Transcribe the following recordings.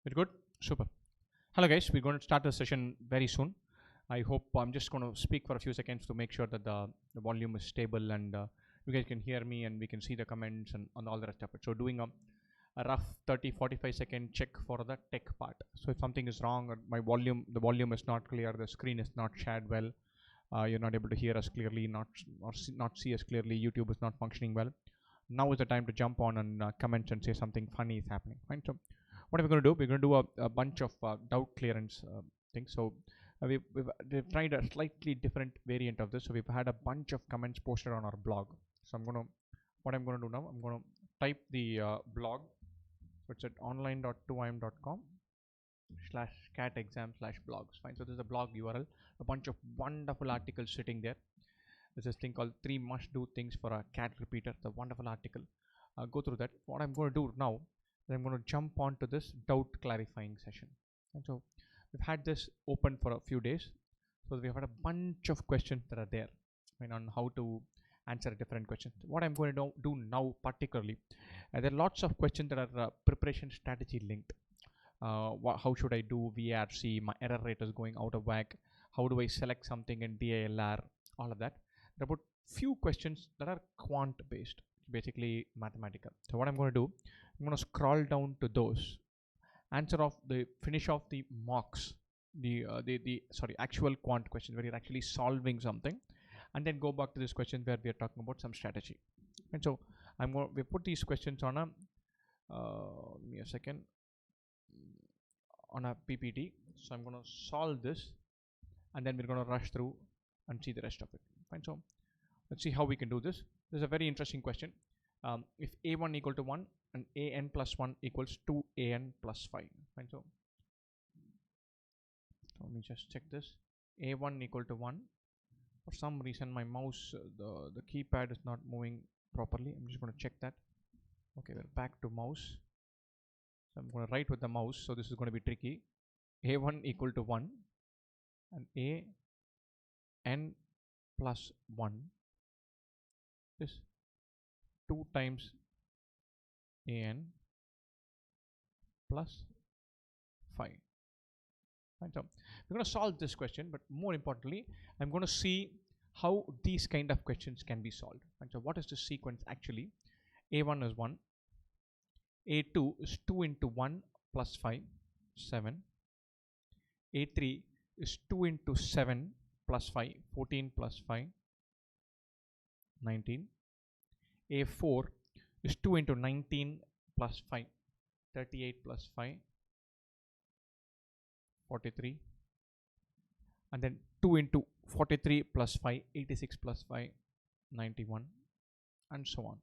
It good? Super. Hello guys, we're going to start the session very soon. I hope I'm just going to speak for a few seconds to make sure that the volume is stable and you guys can hear me and we can see the comments and all the rest of it. So doing a rough 30-45 second check for the tech part. So if something is wrong or the volume is not clear, the screen is not shared well, you're not able to hear us clearly, not see us clearly, YouTube is not functioning well. Now is the time to jump on and comment and say something funny is happening. Fine. So what are we going to do? We're going to do a bunch of doubt clearance things. So we've tried a slightly different variant of this. So we've had a bunch of comments posted on our blog. So what I'm going to do now, I'm going to type the blog. So it's at online.2im.com/catexam/blogs. Fine. So this is a blog URL, a bunch of wonderful articles sitting there. There's this thing called 3 must-do things for a cat repeater. It's a wonderful article. Go through that. What I'm going to do now is I'm going to jump onto this doubt clarifying session. And so we've had this open for a few days. So we've had a bunch of questions that are there, on how to answer different questions. What I'm going to do now particularly, there are lots of questions that are preparation strategy linked. How should I do VRC? My error rate is going out of whack. How do I select something in DALR? All of that. There are about few questions that are quant based, basically mathematical. So what I'm going to do, I'm going to scroll down to those, finish off the mocks, the actual quant questions where you're actually solving something, and then go back to this question where we are talking about some strategy. And so we put these questions on give me a second, on a PPT. So I'm going to solve this, and then we're going to rush through and see the rest of it. Fine. So let's see how we can do this. This is a very interesting question. If a1 equal to 1 and an plus 1 equals 2an plus 5. Fine. So let me just check this. A1 equal to 1. For some reason my mouse, the keypad is not moving properly. I'm just going to check that. Okay, we're back to mouse. So I'm going to write with the mouse. So this is going to be tricky. A1 equal to 1 and an plus 1 is 2 times an plus 5. Right, so we're going to solve this question, but more importantly, I'm going to see how these kind of questions can be solved. And so what is the sequence actually? A1 is 1, A2 is 2 into 1 plus 5, 7, A3 is 2 into 7 plus 5, 14 plus 5, 19, A4 is 2 into 19 plus 5, 38 plus 5, 43, and then 2 into 43 plus 5, 86 plus 5, 91, and so on.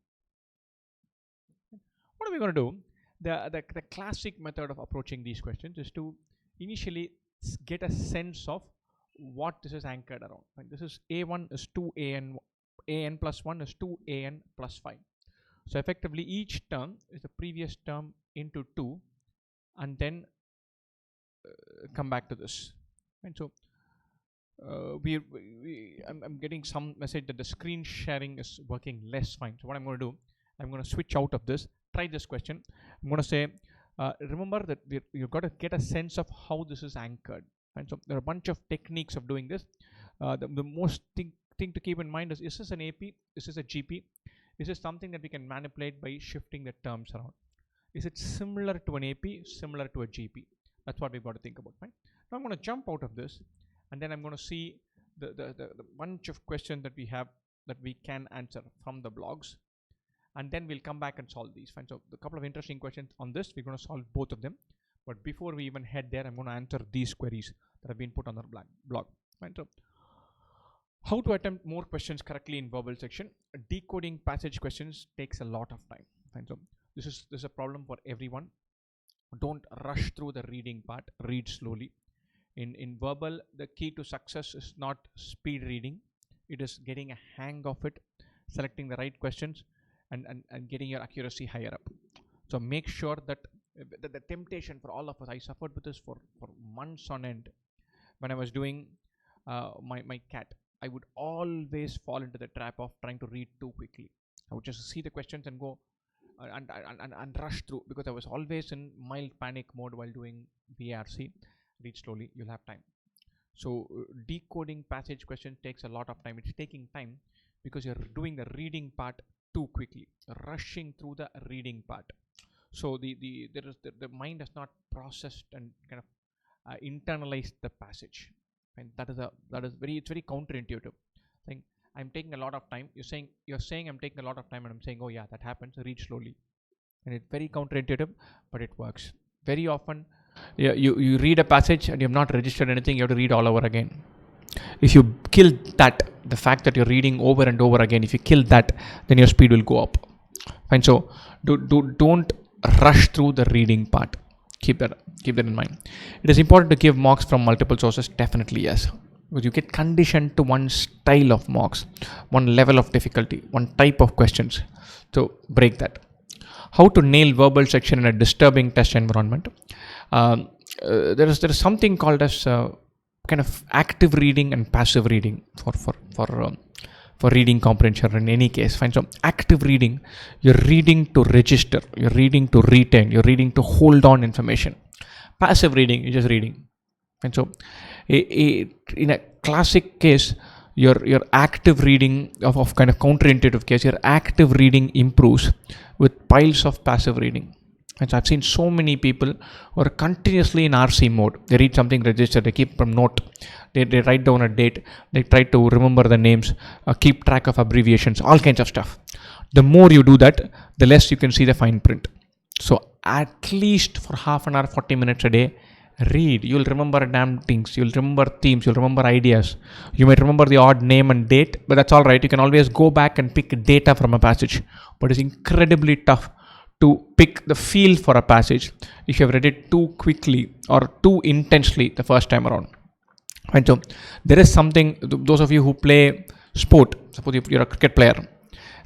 What are we going to do? The classic method of approaching these questions is to initially get a sense of what this is anchored around. Right? This is A1 is 2an, an plus 1 is 2an plus 5. So effectively each term is the previous term into 2 and then come back to this. And so I'm getting some message that the screen sharing is working less fine. So what I'm going to do, I'm going to switch out of this, try this question. I'm going to say, remember that you've got to get a sense of how this is anchored. And so there are a bunch of techniques of doing this. The most thing to keep in mind is this an AP? Is this a GP? Is this something that we can manipulate by shifting the terms around? Is it similar to an AP, similar to a GP? That's what we've got to think about. Right? Now I'm going to jump out of this, and then I'm going to see the bunch of questions that we have that we can answer from the blogs, and then we'll come back and solve these. Fine. So a couple of interesting questions on this. We're going to solve both of them. But before we even head there, I'm going to answer these queries that have been put on our blog. Fine. So how to attempt more questions correctly in verbal section. Decoding passage questions takes a lot of time. Fine. So this is a problem for everyone. Don't rush through the reading part. Read slowly. In verbal, the key to success is not speed reading. It is getting a hang of it, selecting the right questions, and getting your accuracy higher up. So make sure that the temptation for all of us, I suffered with this for months on end. When I was doing my CAT, I would always fall into the trap of trying to read too quickly. I would just see the questions and go, and rush through, because I was always in mild panic mode while doing VARC. Read slowly, you'll have time. So decoding passage question takes a lot of time. It's taking time because you're doing the reading part too quickly, rushing through the reading part. So the mind has not processed and kind of internalized the passage, and that is it's very counterintuitive. Saying I'm taking a lot of time. You're saying I'm taking a lot of time, and I'm saying, oh yeah, that happens. Read slowly, and it's very counterintuitive, but it works. Very often, you read a passage and you have not registered anything. You have to read all over again. If you kill that, the fact that you're reading over and over again, if you kill that, then your speed will go up. Fine. So don't rush through the reading part. Keep that in mind. It is important to give mocks from multiple sources. Definitely yes, because you get conditioned to one style of mocks, one level of difficulty, one type of questions. So break that. How to nail verbal section in a disturbing test environment. There is something called as kind of active reading and passive reading for reading comprehension in any case. Fine. So active reading, you're reading to register, you're reading to retain, you're reading to hold on information. Passive reading, you're just reading. And so in a classic case, your active reading of kind of counterintuitive case, your active reading improves with piles of passive reading. And so I've seen so many people who are continuously in RC mode. They read something registered, they keep a note, they write down a date, they try to remember the names, keep track of abbreviations, all kinds of stuff. The more you do that, the less you can see the fine print. So at least for half an hour, 40 minutes a day, read. You'll remember damn things, you'll remember themes, you'll remember ideas. You might remember the odd name and date, but that's all right. You can always go back and pick data from a passage. But it's incredibly tough to pick the feel for a passage if you have read it too quickly or too intensely the first time around. And so there is something, those of you who play sport, suppose you're a cricket player,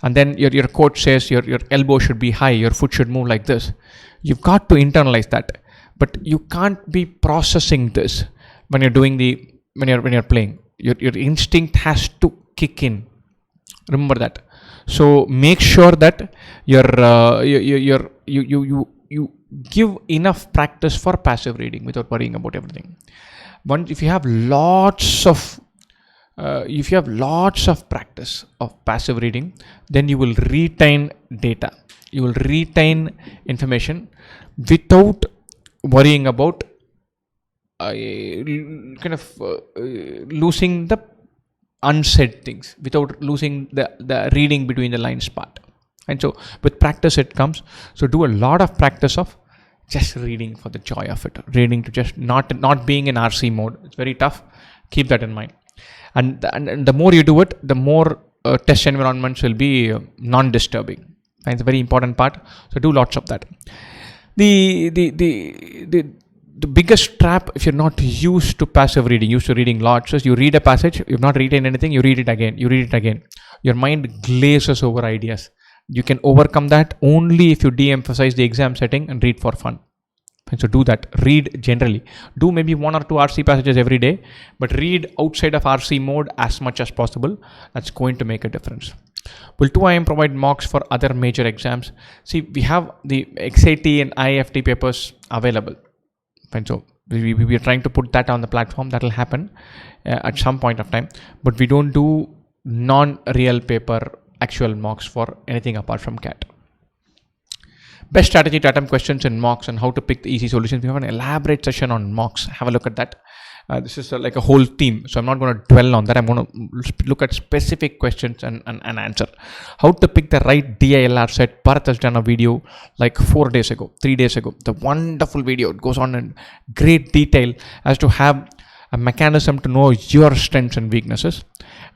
and then your coach says your elbow should be high, your foot should move like this. You've got to internalize that, but you can't be processing this when you're doing when you're playing. Your instinct has to kick in. Remember that. So make sure that you give enough practice for passive reading without worrying about everything. If you have lots of practice of passive reading, then you will retain data. You will retain information without worrying about losing the unsaid things, without losing the reading between the lines part. And so with practice it comes. So do a lot of practice of just reading for the joy of it, reading to just not being in RC mode. It's very tough. Keep that in mind. And the more you do it, the more test environments will be non-disturbing. And it's a very important part. So do lots of that. The biggest trap, if you're not used to passive reading, used to reading lots, is you read a passage, you've not retained anything, you read it again. Your mind glazes over ideas. You can overcome that only if you de-emphasize the exam setting and read for fun. And so do that. Read generally. Do maybe 1 or 2 RC passages every day, but read outside of RC mode as much as possible. That's going to make a difference. Will 2IIM provide mocks for other major exams? See, we have the XAT and IFT papers available. And so we are trying to put that on the platform. That will happen at some point of time, but we don't do non-real paper actual mocks for anything apart from CAT. Best strategy to attempt questions in mocks and how to pick the easy solutions. We have an elaborate session on mocks. Have a look at that. This is like a whole theme, so I'm not going to dwell on that. I'm going to look at specific questions and answer. How to pick the right DILR set. Bharat has done a video like 3 days ago. The wonderful video. It goes on in great detail as to have a mechanism to know your strengths and weaknesses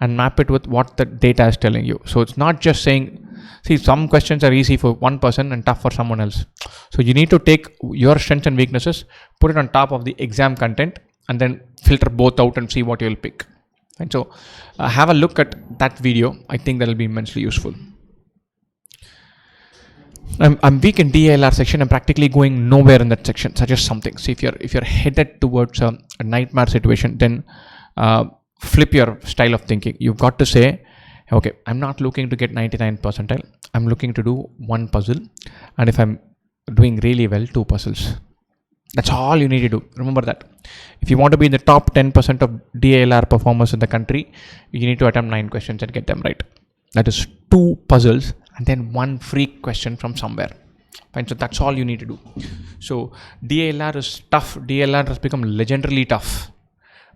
and map it with what the data is telling you. So it's not just saying, see, some questions are easy for one person and tough for someone else. So you need to take your strengths and weaknesses, put it on top of the exam content, and then filter both out and see what you'll pick. And so have a look at that video. I think that will be immensely useful. I'm weak in DILR section. I'm practically going nowhere in that section. Suggest something. See, if you're headed towards a nightmare situation, then flip your style of thinking. You've got to say, Okay, I'm not looking to get 99 percentile. I'm looking to do one puzzle, and if I'm doing really well, two puzzles. That's all you need to do. Remember that. If you want to be in the top 10% of DALR performers in the country, you need to attempt 9 questions and get them right. That is 2 puzzles and then 1 freak question from somewhere. Fine. So that's all you need to do. So DALR is tough. DALR has become legendarily tough.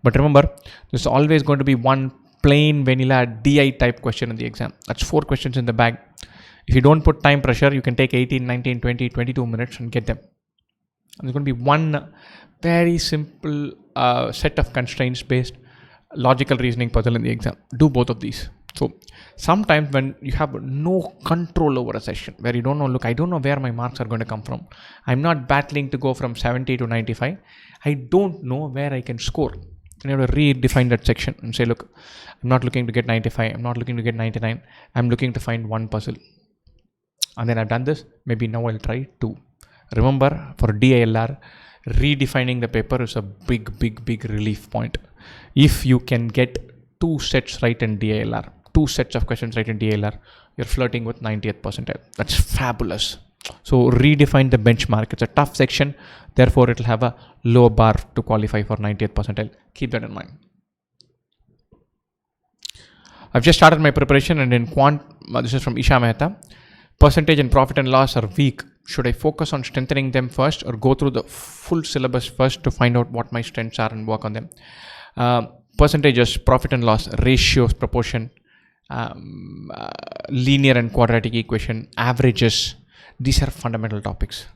But remember, there's always going to be one plain vanilla DI type question in the exam. That's 4 questions in the bag. If you don't put time pressure, you can take 18, 19, 20, 22 minutes and get them. And there's going to be one very simple set of constraints based logical reasoning puzzle in the exam. Do both of these. So sometimes when you have no control over a session, where you don't know, look, I don't know where my marks are going to come from. I'm not battling to go from 70 to 95. I don't know where I can score. And you have to redefine that section and say, look, I'm not looking to get 95. I'm not looking to get 99. I'm looking to find one puzzle. And then I've done this. Maybe now I'll try 2. Remember, for DILR, redefining the paper is a big relief point. If you can get 2 sets right in DILR, 2 sets of questions right in DILR, you're flirting with 90th percentile. That's fabulous. So redefine the benchmark. It's a tough section, therefore it will have a low bar to qualify for 90th percentile. Keep that in mind. I've just started my preparation, and in Quant, this is from Isha Mehta. Percentage and profit and loss are weak. Should I focus on strengthening them first, or go through the full syllabus first to find out what my strengths are and work on them? Percentages, profit and loss, ratios, proportion, linear and quadratic equation, averages. These are fundamental topics.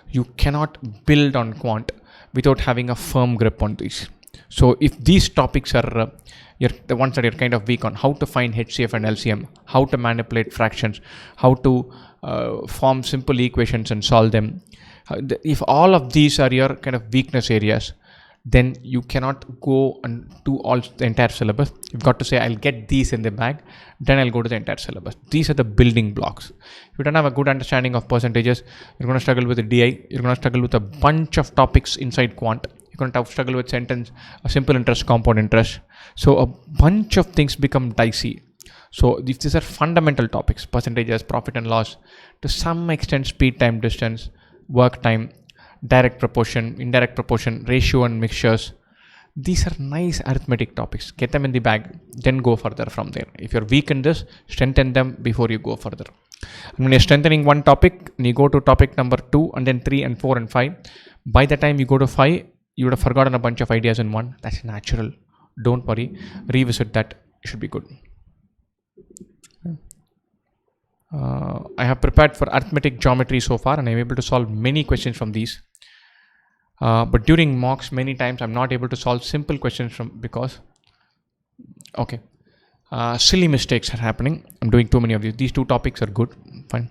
You cannot build on quant without having a firm grip on these. So if these topics are the ones that you're kind of weak on, how to find HCF and LCM, how to manipulate fractions, how to form simple equations and solve them. If all of these are your kind of weakness areas, then you cannot go and do all the entire syllabus. You've got to say, I'll get these in the bag, then I'll go to the entire syllabus. These are the building blocks. If you don't have a good understanding of percentages, you're going to struggle with the DI. You're going to struggle with a bunch of topics inside quant. You're going to struggle with sentence, a simple interest, compound interest. So a bunch of things become dicey. So these are fundamental topics: percentages, profit and loss, to some extent speed, time, distance, work time, direct proportion, indirect proportion, ratio and mixtures. These are nice arithmetic topics. Get them in the bag, then go further from there. If you're weak in this, strengthen them before you go further. And when you're strengthening one topic, you go to topic number 2 and then 3 and 4 and 5. By the time you go to 5, you would have forgotten a bunch of ideas in 1. That's natural. Don't worry. Revisit that. It should be good. I have prepared for arithmetic geometry so far, and I'm able to solve many questions from these. But during mocks, many times I'm not able to solve simple questions because silly mistakes are happening. I'm doing too many of these. These 2 topics are good. Fine.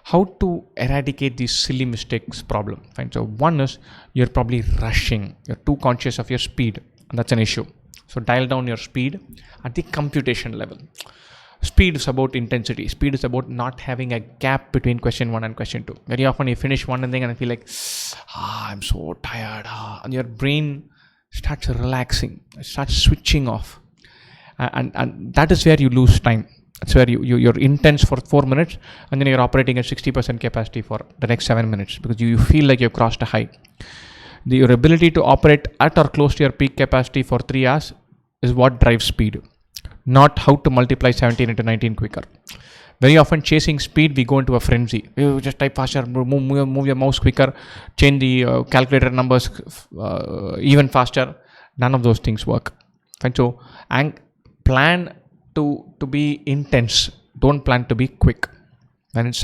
How to eradicate these silly mistakes problem? Fine. So one is, you're probably rushing. You're too conscious of your speed, and that's an issue. So dial down your speed at the computation level. Speed is about intensity. Speed is about not having a gap between question 1 and question 2. Very often you finish one thing and I feel like, I'm so tired. And your brain starts relaxing. It starts switching off. And that is where you lose time. That's where you're intense for 4 minutes, and then you're operating at 60% capacity for the next 7 minutes because you feel like you've crossed a high. Your ability to operate at or close to your peak capacity for 3 hours is what drives speed, not how to multiply 17 into 19 quicker. Very often chasing speed, we go into a frenzy. You just type faster, move your mouse quicker, change the calculator numbers even faster. None of those things work. Fine. So, and plan to be intense. Don't plan to be quick. And it's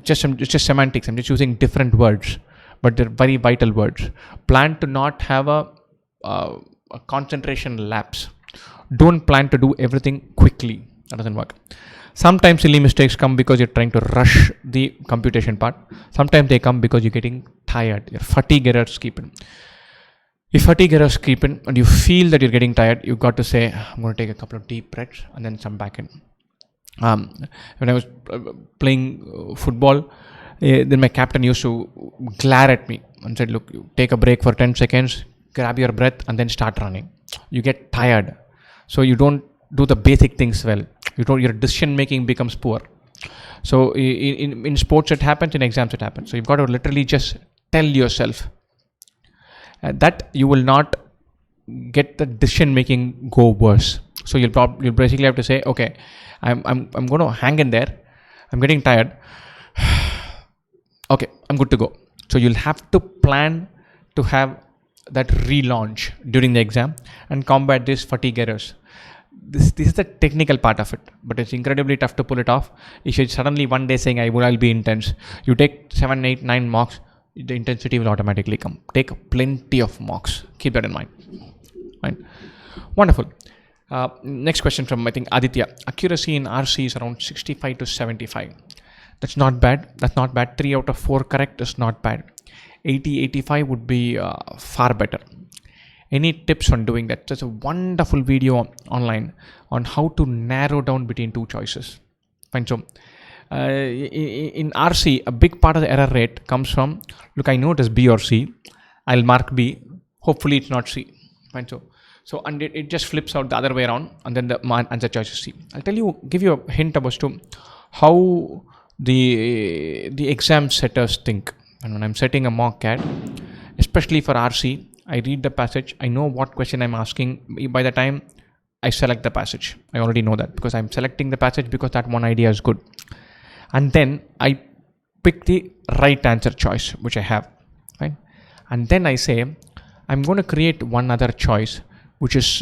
just semantics. I'm just using different words, but they're very vital words. Plan to not have a concentration lapse. Don't plan to do everything quickly. That doesn't work. Sometimes silly mistakes come because you're trying to rush the computation part. Sometimes they come because you're getting tired. Your fatigue errors keep in. If fatigue errors keep in and you feel that you're getting tired, you've got to say, I'm going to take a couple of deep breaths and then come back in. When I was playing football, then my captain used to glare at me and said, look, you take a break for 10 seconds, grab your breath and then start running. You get tired. So you don't do the basic things well, your decision making becomes poor. So in sports it happens, in exams it happens. So you've got to literally just tell yourself that you will not get the decision making go worse. So you'll basically have to say, okay, I'm going to hang in there. I'm getting tired. Okay, I'm good to go. So you'll have to plan to have that relaunch during the exam and combat these fatigue errors. This is the technical part of it, but it's incredibly tough to pull it off. If you're suddenly one day saying I'll be intense, you take 7, 8, 9 mocks, the intensity will automatically come. Take plenty of mocks. Keep that in mind. Fine. Wonderful. Next question from, I think, Aditya. Accuracy in RC is around 65 to 75. That's not bad. 3 out of 4 correct is not bad. 80, 85 would be far better. Any tips on doing that? There's a wonderful video online on how to narrow down between two choices. Fine. So in RC, a big part of the error rate comes from, look, I know it is B or C. I'll mark B. Hopefully it's not C. Fine. So and it just flips out the other way around, and then the answer choice is C. I'll give you a hint about to how the exam setters think. And when I'm setting a mock CAT, especially for RC, I read the passage. I know what question I'm asking. By the time I select the passage, I already know that, because I'm selecting the passage because that one idea is good. And then I pick the right answer choice, which I have. Right? And then I say, I'm going to create one other choice, which is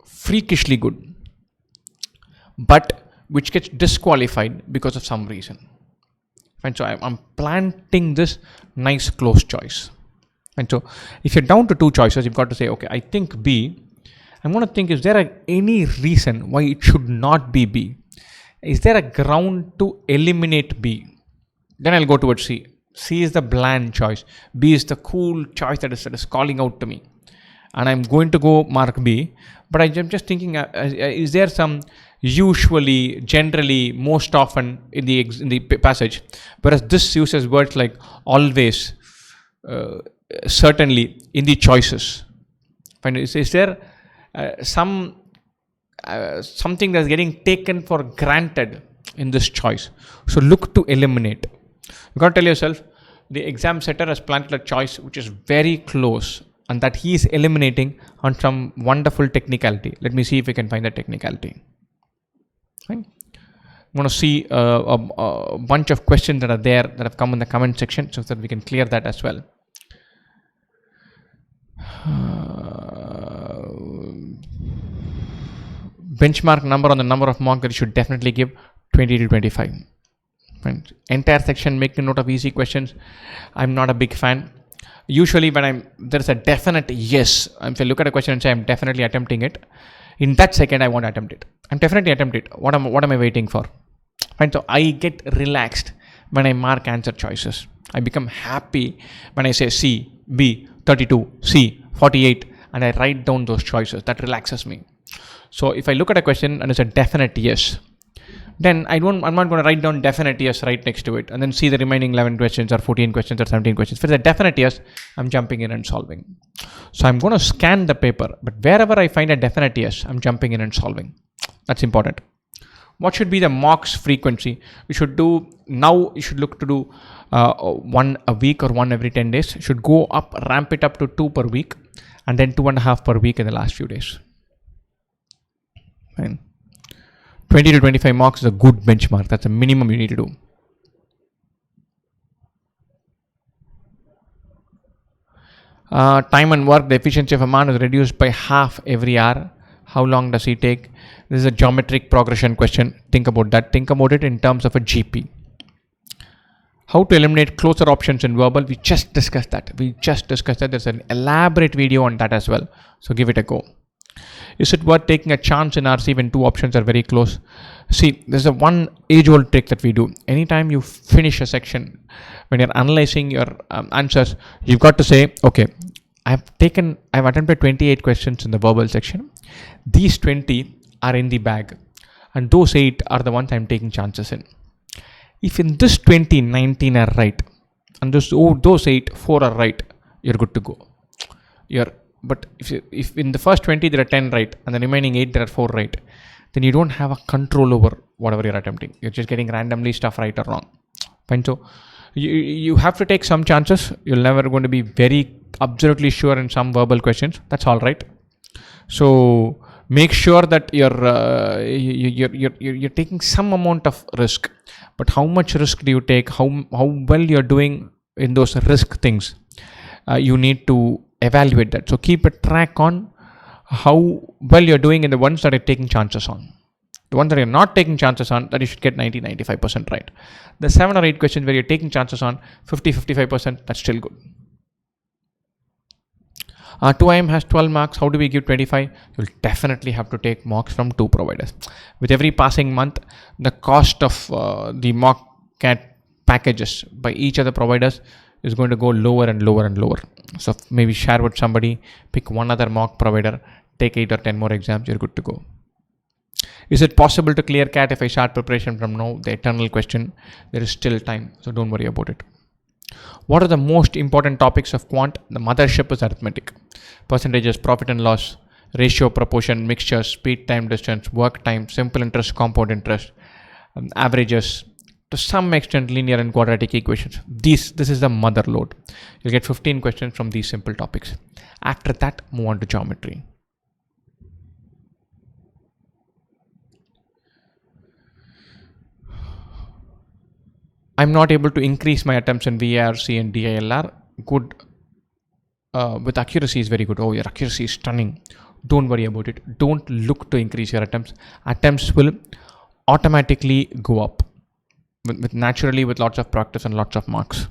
freakishly good, but which gets disqualified because of some reason. Fine. So I'm planting this nice close choice. And so if you're down to 2 choices, you've got to say, okay, I think B. I'm going to think, is there any reason why it should not be B? Is there a ground to eliminate B? Then I'll go towards C. C is the bland choice. B is the cool choice that is calling out to me. And I'm going to go mark B. But I'm just thinking, is there some usually, generally, most often in the passage, whereas this uses words like always, certainly in the choices. Is there something that's getting taken for granted in this choice? So look to eliminate. You got to tell yourself, the exam setter has planted a choice which is very close, and that he is eliminating on some wonderful technicality. Let me see if we can find that technicality. Fine. I'm going to see a bunch of questions that are there that have come in the comment section, so that we can clear that as well. Benchmark number on the number of mock that you should definitely give 20 to 25. Fine. Entire section, make a note of easy questions. I'm not a big fan. Usually when there's a definite yes, if I look at a question and say I'm definitely attempting it, in that second I want to attempt it. I'm definitely attempt it. What am I waiting for? Fine. So I get relaxed when I mark answer choices. I become happy when I say C, B, 32, C, 48, and I write down those choices. That relaxes me. So if I look at a question and it's a definite yes, then I'm not going to write down definite yes right next to it and then see the remaining 11 questions or 14 questions or 17 questions. If it's a definite yes, I'm jumping in and solving. So I'm going to scan the paper, but wherever I find a definite yes, I'm jumping in and solving. That's important. What should be the mocks frequency? You should look to do one a week or one every 10 days. You should go up, ramp it up to 2 per week, and then 2.5 per week in the last few days. Fine. 20 to 25 mocks is a good benchmark. That's a minimum you need to do. Time and work, the efficiency of a man is reduced by half every hour. How long does he take? This is a geometric progression question. Think about that. Think about it in terms of a GP. How to eliminate closer options in verbal. We just discussed that. There's an elaborate video on that as well. So give it a go. Is it worth taking a chance in RC when 2 options are very close? See, there's a one age-old trick that we do. Anytime you finish a section, when you're analyzing your answers, you've got to say, okay, I've attempted 28 questions in the verbal section. These 20 are in the bag, and those 8 are the ones I'm taking chances in. If in this 20, 19 are right, and those 8, 4 are right, you're good to go. You're But if in the first 20 there are 10 right and the remaining 8 there are 4 right, then you don't have a control over whatever you're attempting. You're just getting randomly stuff right or wrong. Fine. So you have to take some chances. You're never going to be very absolutely sure in some verbal questions. That's all right. So make sure that you're taking some amount of risk. But how much risk do you take? How well you're doing in those risk things? You need to evaluate that. So keep a track on how well you're doing in the ones that you're taking chances on. The ones that you're not taking chances on, that you should get 90-95% right. The 7 or 8 questions where you're taking chances on 50-55%, that's still good. 2IM has 12 marks. How do we give 25? You'll definitely have to take mocks from 2 providers. With every passing month, the cost of the mock CAT packages by each of the providers is going to go lower and lower and lower. So maybe share with somebody, pick one other mock provider, take 8 or 10 more exams, you're good to go. Is it possible to clear CAT if I start preparation from now? The eternal question. There is still time, so don't worry about it. What are the most important topics of Quant? The mothership is arithmetic. Percentages, profit and loss, ratio, proportion, mixture, speed, time, distance, work time, simple interest, compound interest, averages, to some extent linear and quadratic equations. This is the mother load. You'll get 15 questions from these simple topics. After that, move on to geometry. I'm not able to increase my attempts in VARC and DILR. Good. With accuracy is very good. Oh, your accuracy is stunning. Don't worry about it. Don't look to increase your attempts. Attempts will automatically go up with naturally with lots of practice and lots of marks.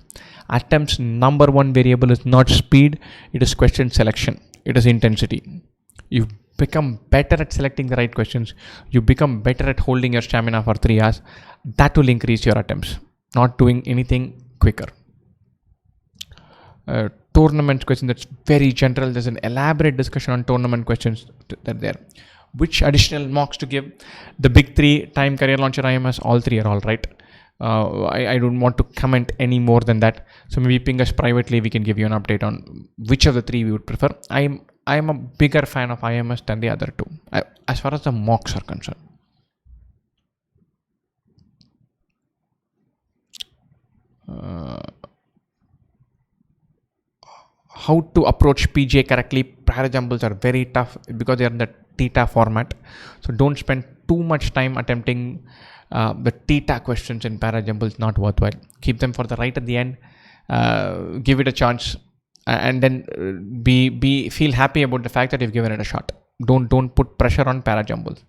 Attempts number 1 variable is not speed. It is question selection. It is intensity. You become better at selecting the right questions. You become better at holding your stamina for 3 hours. That will increase your attempts. Not doing anything quicker. Tournament question, that's very general. There's an elaborate discussion on tournament questions that are there. Which additional mocks to give? The big 3, time, career launcher, IMS, all 3 are all right. I don't want to comment any more than that. So maybe ping us privately. We can give you an update on which of the 3 we would prefer. I am a bigger fan of IMS than the other 2 as far as the mocks are concerned. How to approach PJ correctly? Parajumbles are very tough because they are in the theta format. So don't spend too much time attempting the theta questions in parajumbles. Not worthwhile. Keep them for the right at the end. Give it a chance, and then feel happy about the fact that you've given it a shot. Don't put pressure on parajumbles.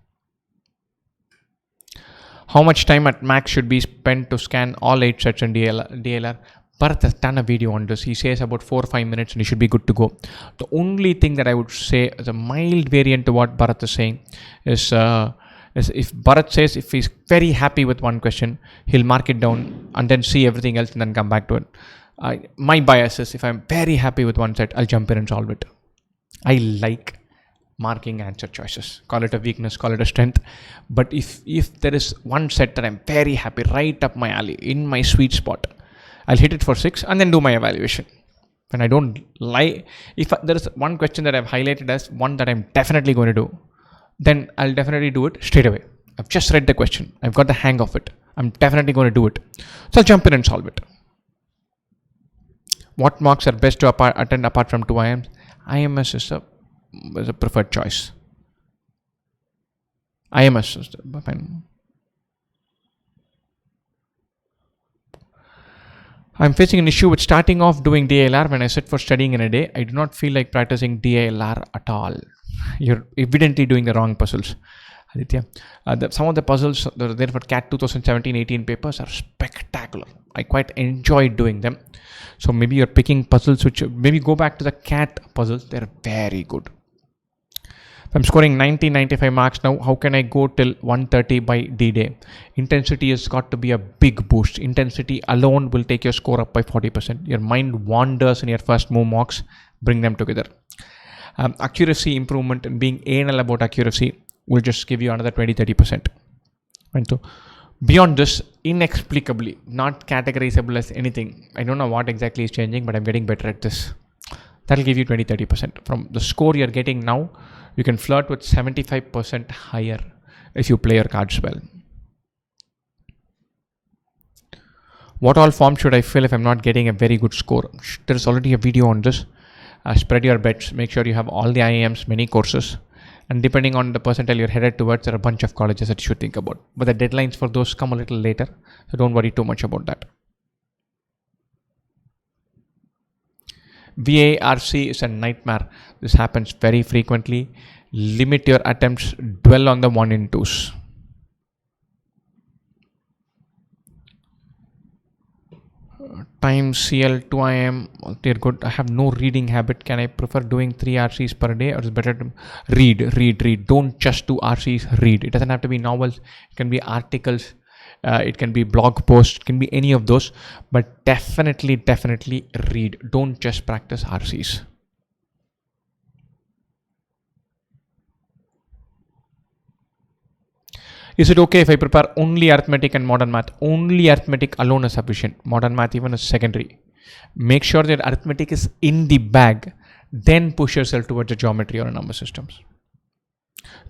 How much time at max should be spent to scan all 8 sets in DLR? Bharat has done a video on this. He says about 4 or 5 minutes and you should be good to go. The only thing that I would say as a mild variant to what Bharat is saying is if Bharat says if he's very happy with one question, he'll mark it down and then see everything else and then come back to it. My bias is if I'm very happy with one set, I'll jump in and solve it. I like marking answer choices. Call it a weakness, call it a strength. But if there is one set that I'm very happy, right up my alley, in my sweet spot, I'll hit it for 6 and then do my evaluation. When I don't lie, if there is one question that I've highlighted as one that I'm definitely going to do, then I'll definitely do it straight away. I've just read the question. I've got the hang of it. I'm definitely going to do it. So I'll jump in and solve it. What mocks are best to attend apart from 2 IMs? IMS is a preferred choice. IMS is fine. I'm facing an issue with starting off doing DLR when I sit for studying in a day. I do not feel like practicing DLR at all. You're evidently doing the wrong puzzles. Aditya, some of the puzzles that are there for CAT 2017-18 papers are spectacular. I quite enjoyed doing them. So maybe you're picking puzzles which maybe go back to the CAT puzzles. They're very good. If I'm scoring 90-95 marks now, how can I go till 130 by D-Day? Intensity has got to be a big boost. Intensity alone will take your score up by 40%. Your mind wanders in your first move mocks. Bring them together. Accuracy improvement and being anal about accuracy will just give you another 20-30%. And so beyond this, inexplicably, not categorizable as anything. I don't know what exactly is changing, but I'm getting better at this. That'll give you 20-30%. From the score you're getting now, you can flirt with 75% higher if you play your cards well. What all form should I fill if I'm not getting a very good score? There's already a video on this. Spread your bets. Make sure you have all the IIMs, many courses. And depending on the percentile you're headed towards, there are a bunch of colleges that you should think about. But the deadlines for those come a little later, so don't worry too much about that. VARC is a nightmare. This happens very frequently. Limit your attempts. Dwell on the 1 in 2s. Time CL 2 IM. They're good. I have no reading habit. Can I prefer doing 3 RCs per day, or is it better to read? Don't just do RCs. Read. It doesn't have to be novels. It can be articles. It can be blog posts. It can be any of those. But definitely read. Don't just practice RCs. Is it okay if I prepare only arithmetic and modern math? Only arithmetic alone is sufficient. Modern math even is secondary. Make sure that arithmetic is in the bag. Then push yourself towards the geometry or number systems.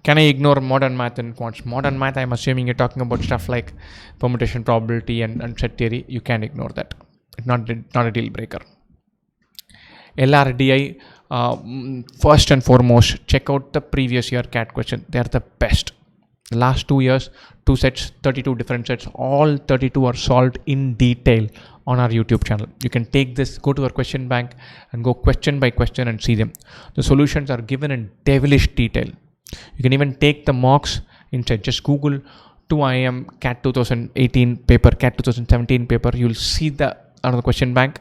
Can I ignore modern math and quants? Modern math, I'm assuming you're talking about stuff like permutation probability and set theory. You can ignore that. It's not a deal breaker. LRDI, first and foremost, check out the previous year CAT question. They're the best. Last 2 years, 2 sets, 32 different sets, all 32 are solved in detail on our YouTube channel. You can take this, go to our question bank and go question by question and see them. The solutions are given in devilish detail. You can even take the mocks inside. Just Google 2IM CAT 2018 paper, CAT 2017 paper. You'll see the question bank.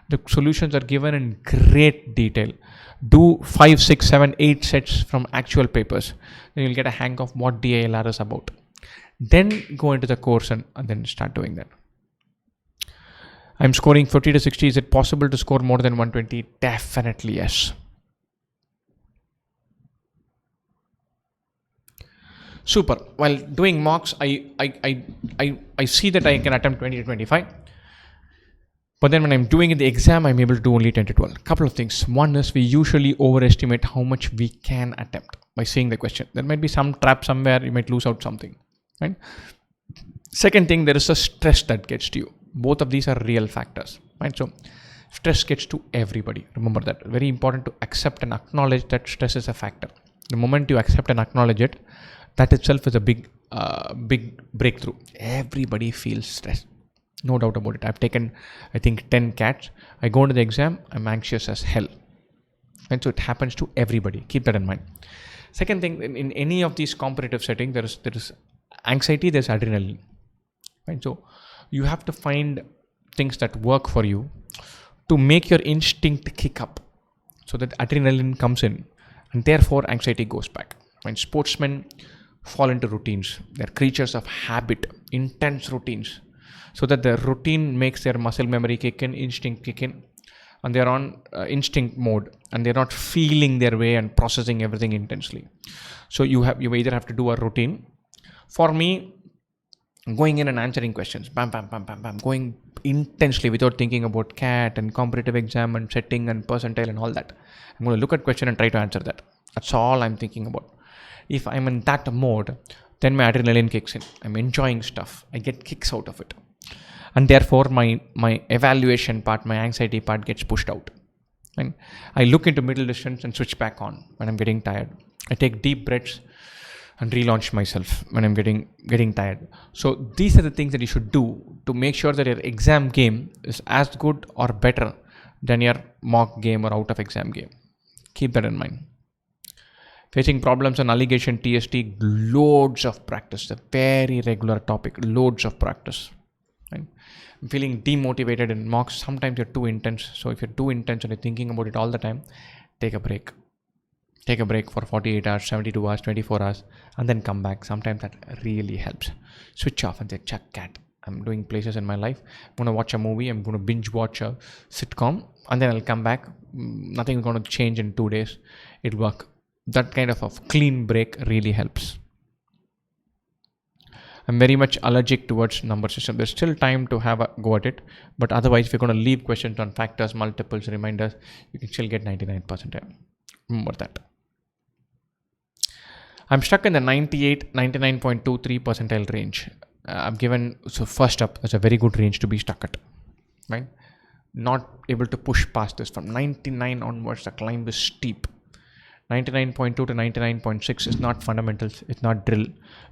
The solutions are given in great detail. Do 5, 6, 7, 8 sets from actual papers. Then you'll get a hang of what DILR is about. Then go into the course and then start doing that. I'm scoring 50 to 60. Is it possible to score more than 120? Definitely yes. Super. While doing mocks, I see that I can attempt 20 to 25. But then when I'm doing in the exam, I'm able to do only 10 to 12. Couple of things. One is we usually overestimate how much we can attempt by seeing the question. There might be some trap somewhere. You might lose out something. Right? Second thing, there is a stress that gets to you. Both of these are real factors. Right? So stress gets to everybody. Remember that. Very important to accept and acknowledge that stress is a factor. The moment you accept and acknowledge it, that itself is a big breakthrough. Everybody feels stress. No doubt about it. I've taken, I think, 10 CATs. I go into the exam, I'm anxious as hell. And so it happens to everybody. Keep that in mind. Second thing, in any of these competitive settings, there is anxiety, there's adrenaline. Right? So you have to find things that work for you to make your instinct kick up so that adrenaline comes in and therefore anxiety goes back. When sportsmen fall into routines, they're creatures of habit, intense routines. So that the routine makes their muscle memory kick in, instinct kick in, and they're on instinct mode, and they're not feeling their way and processing everything intensely. So you either have to do a routine. For me, going in and answering questions, bam, going intensely without thinking about CAT and competitive exam and setting and percentile and all that. I'm going to look at question and try to answer that. That's all I'm thinking about. If I'm in that mode, then my adrenaline kicks in. I'm enjoying stuff. I get kicks out of it. And therefore my evaluation part, my anxiety part gets pushed out. And I look into middle distance and switch back on when I'm getting tired. I take deep breaths and relaunch myself when I'm getting tired. So these are the things that you should do to make sure that your exam game is as good or better than your mock game or out of exam game. Keep that in mind. Facing problems and allegation TST, loads of practice, a very regular topic, loads of practice. Right? I'm feeling demotivated in mocks. Sometimes you're too intense. So if you're too intense and you're thinking about it all the time, take a break. Take a break for 48 hours, 72 hours, 24 hours, and then come back. Sometimes that really helps. Switch off and say, check CAT. I'm doing places in my life. I'm going to watch a movie. I'm going to binge watch a sitcom, and then I'll come back. Nothing's going to change in 2 days. It'll work. That kind of a clean break really helps. I'm very much allergic towards number system. There's still time to have a go at it, but otherwise, if you're going to leave questions on factors, multiples, reminders, you can still get 99%. Remember that. I'm stuck in the 98, 99.23 percentile range. I've given, so first up, that's a very good range to be stuck at, right? Not able to push past this. From 99 onwards, the climb is steep. 99.2 to 99.6 is not fundamentals, it's not drill.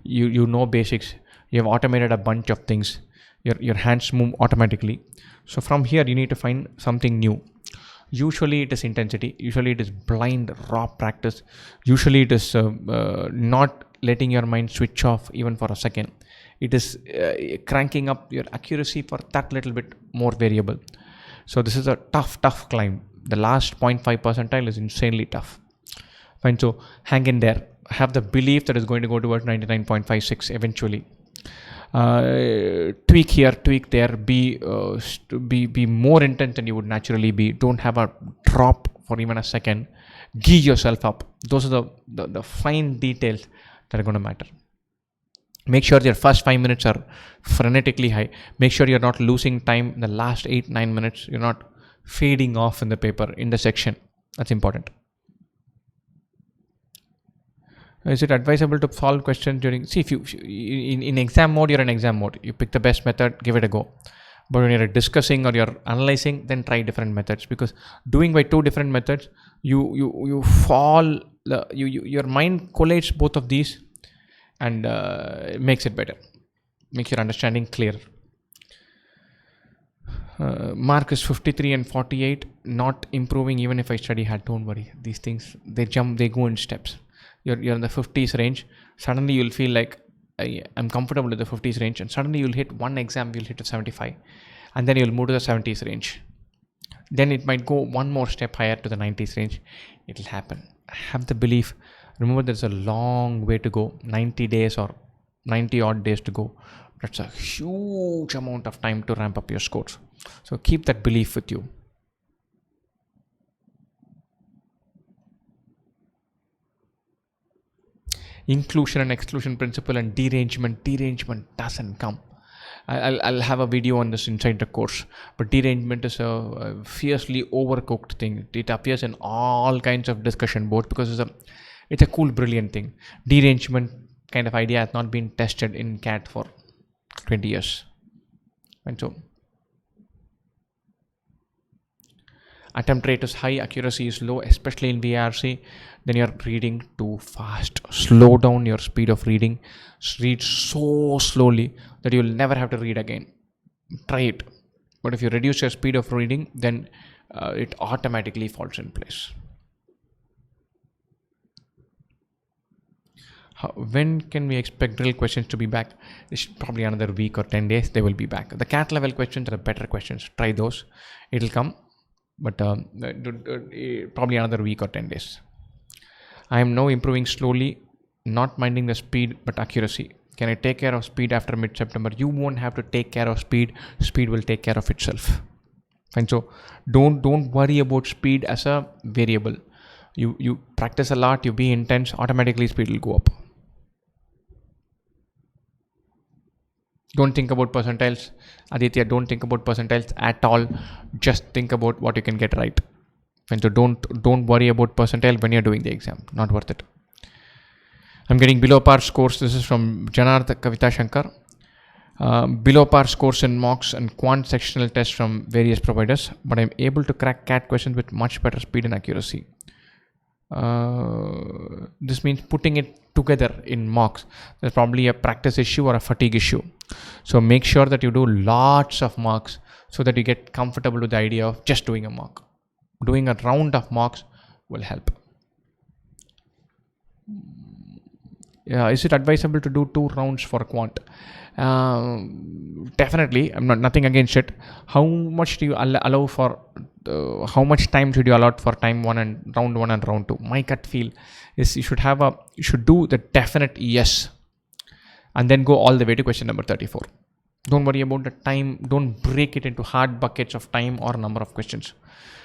You know basics, you have automated a bunch of things, your hands move automatically. So from here, you need to find something new. Usually it is intensity, usually it is blind raw practice, usually it is not letting your mind switch off even for a second. It is cranking up your accuracy for that little bit more variable. So this is a tough climb. The last 0.5 percentile is insanely tough. Fine, so hang in there. Have the belief that it's going to go towards 99.56 eventually. Tweak here, tweak there. Be more intense than you would naturally be. Don't have a drop for even a second. Gear yourself up. Those are the fine details that are going to matter. Make sure your first 5 minutes are frenetically high. Make sure you're not losing time in the last 8-9 minutes. You're not fading off in the paper, in the section. That's important. Is it advisable to solve questions during, see, if you in exam mode, you're in exam mode, you pick the best method, give it a go. But when you're discussing or you're analyzing, then try different methods, because doing by two different methods, you fall, your mind collates both of these and makes it better, makes your understanding clear. Mark is 53 and 48, not improving even if I study hard. Don't worry, these things, they go in steps. You're in the 50s range, suddenly you'll feel like I'm comfortable with the 50s range, and suddenly you'll hit one exam, you'll hit a 75, and then you'll move to the 70s range. Then it might go one more step higher to the 90s range. It'll happen. Have the belief. Remember, there's a long way to go, 90 days or 90 odd days to go. That's a huge amount of time to ramp up your scores. So keep that belief with you. Inclusion and exclusion principle and derangement doesn't come. I'll have a video on this inside the course, but derangement is a fiercely overcooked thing. It appears in all kinds of discussion boards because it's a cool, brilliant thing. Derangement kind of idea has not been tested in CAT for 20 years. And so attempt rate is high, accuracy is low, especially in VRC. Then you're reading too fast. Slow down your speed of reading. Read so slowly that you'll never have to read again. Try it. But if you reduce your speed of reading, then it automatically falls in place. When can we expect drill questions to be back? It's probably another week or 10 days. They will be back. The CAT level questions are better questions. Try those. It'll come. But probably another week or 10 days. I am now improving slowly, not minding the speed but accuracy. Can I take care of speed after mid-September? You won't have to take care of speed. Speed will take care of itself. And so don't worry about speed as a variable. You practice a lot, you be intense, automatically speed will go up. Don't think about percentiles. Aditya, don't think about percentiles at all. Just think about what you can get right. And so don't worry about percentile when you're doing the exam. Not worth it. I'm getting below par scores. This is from Janarth Kavita Shankar. Below par scores in mocks and quant sectional tests from various providers, but I'm able to crack CAT questions with much better speed and accuracy. This means putting it together in mocks. There's probably a practice issue or a fatigue issue. So make sure that you do lots of mocks so that you get comfortable with the idea of just doing a mock. Doing a round of mocks will help. Is it advisable to do 2 rounds for quant? Definitely. I'm nothing against it. How much do you allow for? How much time should you allot for time 1 and round 1 and round 2? My gut feel is you should do the definite yes, and then go all the way to question number 34. Don't worry about the time. Don't break it into hard buckets of time or number of questions.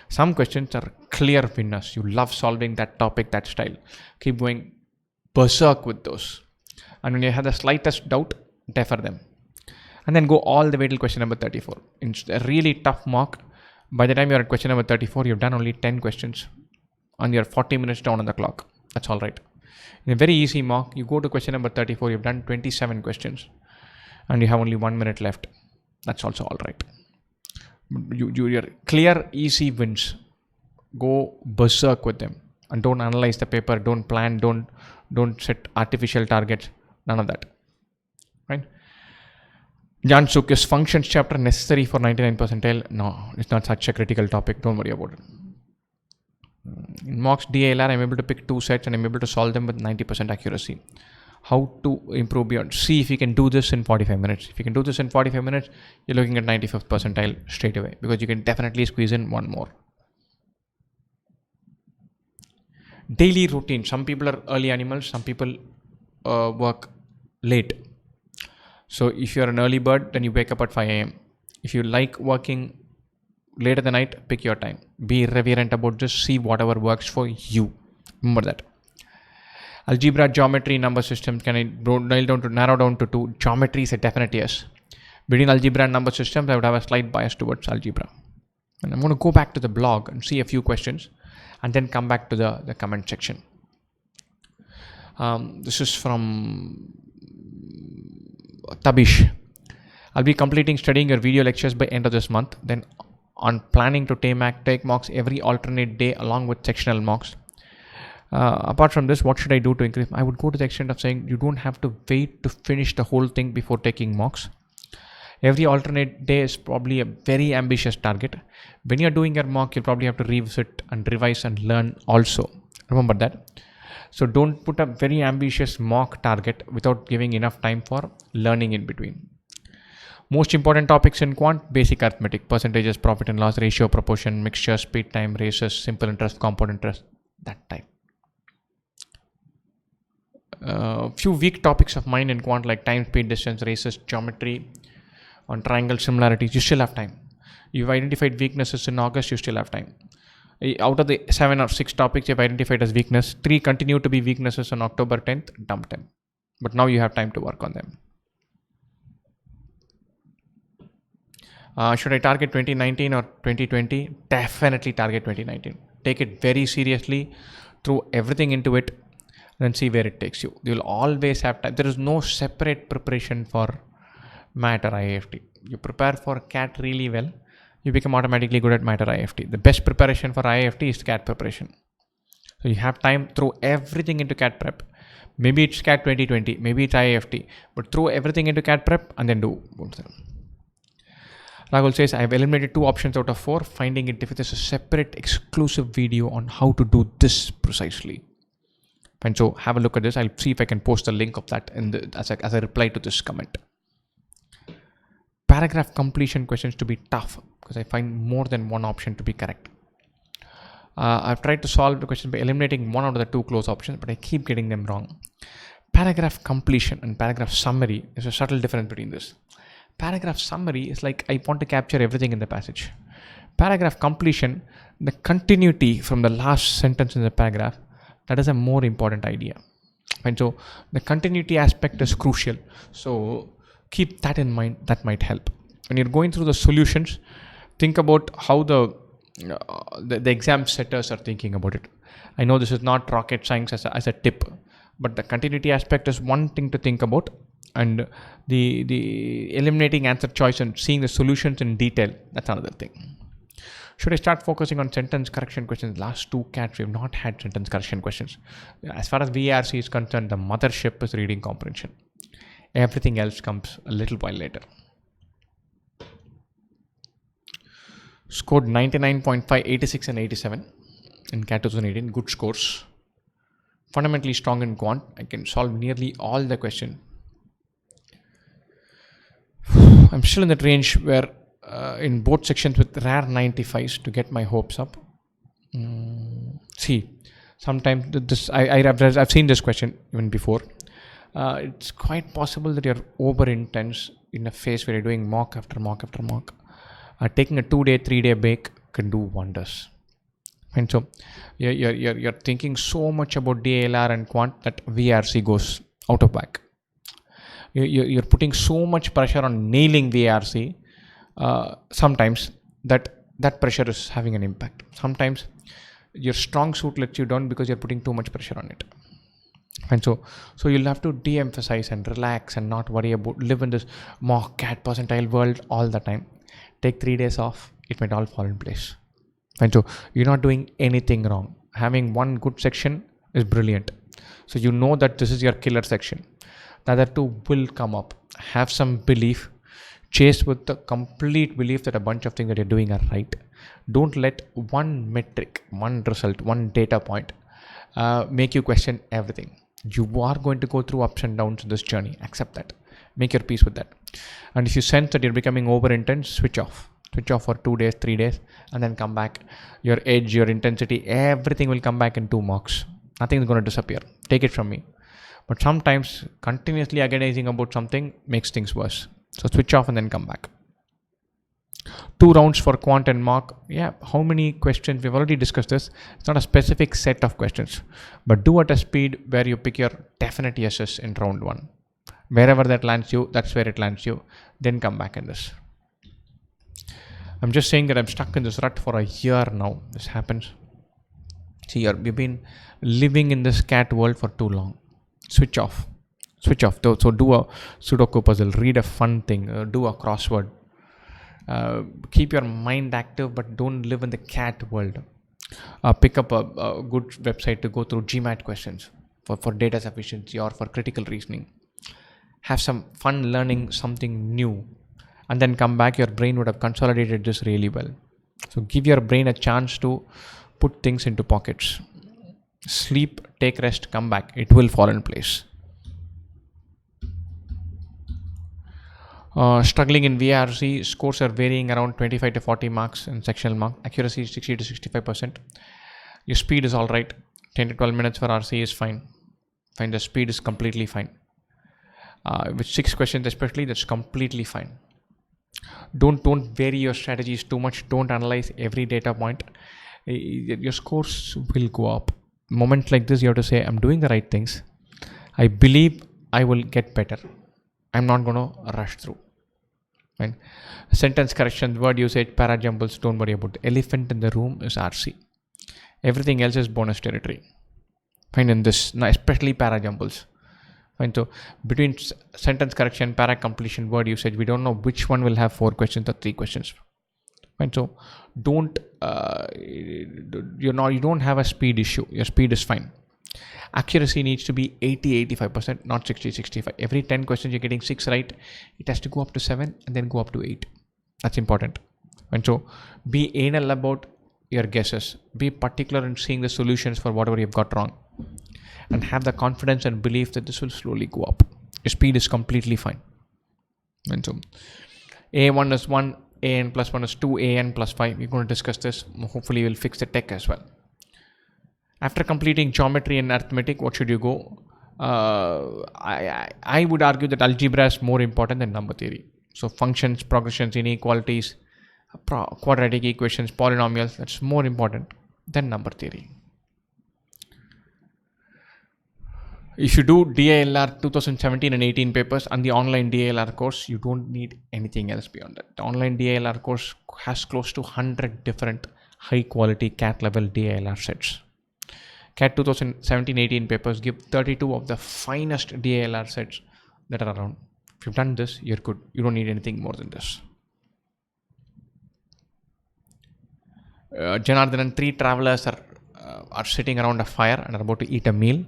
Some questions are clear winners. You love solving that topic, that style. Keep going berserk with those. And when you have the slightest doubt, defer them. And then go all the way till question number 34. It's a really tough mock. By the time you're at question number 34, you've done only 10 questions and you're 40 minutes down on the clock. That's all right. In a very easy mock, you go to question number 34, you've done 27 questions and you have only 1 minute left. That's also all right. Your clear, easy wins. Go berserk with them and don't analyze the paper, don't plan, don't set artificial targets, none of that. Right? Jan Suk, is functions chapter necessary for 99 percentile? No, it's not such a critical topic. Don't worry about it. In mocks DALR, I'm able to pick 2 sets and I'm able to solve them with 90% accuracy. How to improve beyond? See if you can do this in 45 minutes. If you can do this in 45 minutes, you're looking at 95th percentile straight away, because you can definitely squeeze in one more. Daily routine. Some people are early animals. Some people work late. So if you're an early bird, then you wake up at 5 a.m. If you like working late at the night, pick your time. Be irreverent about this. See whatever works for you. Remember that. Algebra, geometry, number systems. Can I narrow down to 2? Geometry is a definite yes. Between algebra and number systems, I would have a slight bias towards algebra. And I'm going to go back to the blog and see a few questions and then come back to the comment section. This is from Tabish. I'll be completing studying your video lectures by end of this month. Then on planning to take mocks every alternate day along with sectional mocks. Apart from this, what should I do to increase? I would go to the extent of saying you don't have to wait to finish the whole thing before taking mocks. Every alternate day is probably a very ambitious target. When you're doing your mock, you'll probably have to revisit and revise and learn also. Remember that. So don't put a very ambitious mock target without giving enough time for learning in between. Most important topics in quant: basic arithmetic, percentages, profit and loss, ratio, proportion, mixture, speed time, races, simple interest, compound interest, that type. Few weak topics of mine in quant like time, speed, distance, races, geometry, on triangle similarities. You still have time. You've identified weaknesses in August, you still have time. Out of the 7 or 6 topics you've identified as weakness, 3 continue to be weaknesses on October 10th, dump them. But now you have time to work on them. Should I target 2019 or 2020? Definitely target 2019. Take it very seriously, throw everything into it, and then see where it takes you. You'll always have time. There is no separate preparation for MAT or IIFT. You prepare for CAT really well, you become automatically good at MAT or IIFT. The best preparation for IIFT is CAT preparation. So you have time, throw everything into CAT prep. Maybe it's CAT 2020, maybe it's IIFT, but throw everything into CAT prep and then do. Rahul says, I have eliminated 2 options out of 4, finding it difficult. There's a separate exclusive video on how to do this precisely. And so have a look at this. I'll see if I can post a link of that as a reply to this comment. Paragraph completion questions to be tough because I find more than one option to be correct. I've tried to solve the question by eliminating one out of the 2 close options, but I keep getting them wrong. Paragraph completion and paragraph summary, is a subtle difference between this. Paragraph summary is like I want to capture everything in the passage. Paragraph completion, the continuity from the last sentence in the paragraph, that is a more important idea. And so the continuity aspect is crucial. So keep that in mind. That might help. When you're going through the solutions, think about how the exam setters are thinking about it. I know this is not rocket science as a tip, but the continuity aspect is one thing to think about, and the eliminating answer choice and seeing the solutions in detail, that's another thing. Should I start focusing on sentence correction questions? Last 2 CATs, we have not had sentence correction questions. As far as VARC is concerned, the mothership is reading comprehension. Everything else comes a little while later. Scored 99.5, 86 and 87 in CAT 2018. Good scores. Fundamentally strong in quant. I can solve nearly all the questions. I'm still in that range where in both sections with rare 95s to get my hopes up. See, sometimes this I've seen this question even before. It's quite possible that you're over intense in a phase where you're doing mock after mock after mock. Taking a 2-day, 3-day break can do wonders. And so you're thinking so much about DLR and quant that VRC goes out of whack. you're putting so much pressure on nailing VRC. Sometimes that pressure is having an impact. Sometimes your strong suit lets you down because you're putting too much pressure on it. And so you'll have to de-emphasize and relax and not worry about live in this mock cat percentile world all the time. Take 3 days off, it might all fall in place. And so you're not doing anything wrong. Having one good section is brilliant. So you know that this is your killer section. The other two will come up. Have some belief. Chase with the complete belief that a bunch of things that you're doing are right. Don't let one metric, one result, one data point make you question everything. You are going to go through ups and downs in this journey. Accept that. Make your peace with that. And if you sense that you're becoming over intense, switch off. Switch off for 2 days, 3 days, and then come back. Your edge, your intensity, everything will come back in 2 marks. Nothing is going to disappear. Take it from me. But sometimes continuously agonizing about something makes things worse. So switch off and then come back. 2 rounds for quant and mock. Yeah, how many questions? We've already discussed this. It's not a specific set of questions, but do at a speed where you pick your definite yeses in round 1. Wherever that lands you, that's where it lands you. Then come back in this. I'm just saying that I'm stuck in this rut for a year now. This happens. See, we've been living in this cat world for too long. Switch off. Switch off. So do a Sudoku puzzle, read a fun thing, do a crossword. Keep your mind active, but don't live in the cat world. Pick up a good website to go through GMAT questions for data sufficiency or for critical reasoning. Have some fun learning something new, and then come back. Your brain would have consolidated this really well. So give your brain a chance to put things into pockets. Sleep, take rest, come back. It will fall in place. Struggling in VRC, scores are varying around 25 to 40 marks in sectional mark. Accuracy is 60 to 65%. Your speed is all right. 10 to 12 minutes for RC is fine. Fine, the speed is completely fine. With 6 questions especially, that's completely fine. Don't vary your strategies too much. Don't analyze every data point. Your scores will go up. Moments like this, you have to say, I'm doing the right things. I believe I will get better. I'm not going to rush through. Right? Sentence correction, word usage, para jumbles, don't worry about it. Elephant in the room is RC. Everything else is bonus territory. Fine, in this, especially para jumbles. Fine, so between sentence correction, para completion, word usage, we don't know which one will have 4 questions or 3 questions. Fine, so you don't have a speed issue. Your speed is fine. Accuracy needs to be 80-85%, not 60-65. Every 10 questions you're getting 6 right. It has to go up to 7 and then go up to 8. That's important. And so be anal about your guesses. Be particular in seeing the solutions for whatever you've got wrong. And have the confidence and belief that this will slowly go up. Your speed is completely fine. And so A1 is 1, AN plus 1 is 2, AN plus 5. We're going to discuss this. Hopefully we'll fix the tech as well. After completing geometry and arithmetic, what should you go? I would argue that algebra is more important than number theory. So functions, progressions, inequalities, quadratic equations, polynomials, that's more important than number theory. If you do DILR 2017 and 18 papers and the online DILR course, you don't need anything else beyond that. The online DILR course has close to 100 different high quality CAT level DILR sets. CAT 2017-18 papers give 32 of the finest DILR sets that are around. If you've done this, you're good. You don't need anything more than this. Janardhanan, 3 travelers are sitting around a fire and are about to eat a meal.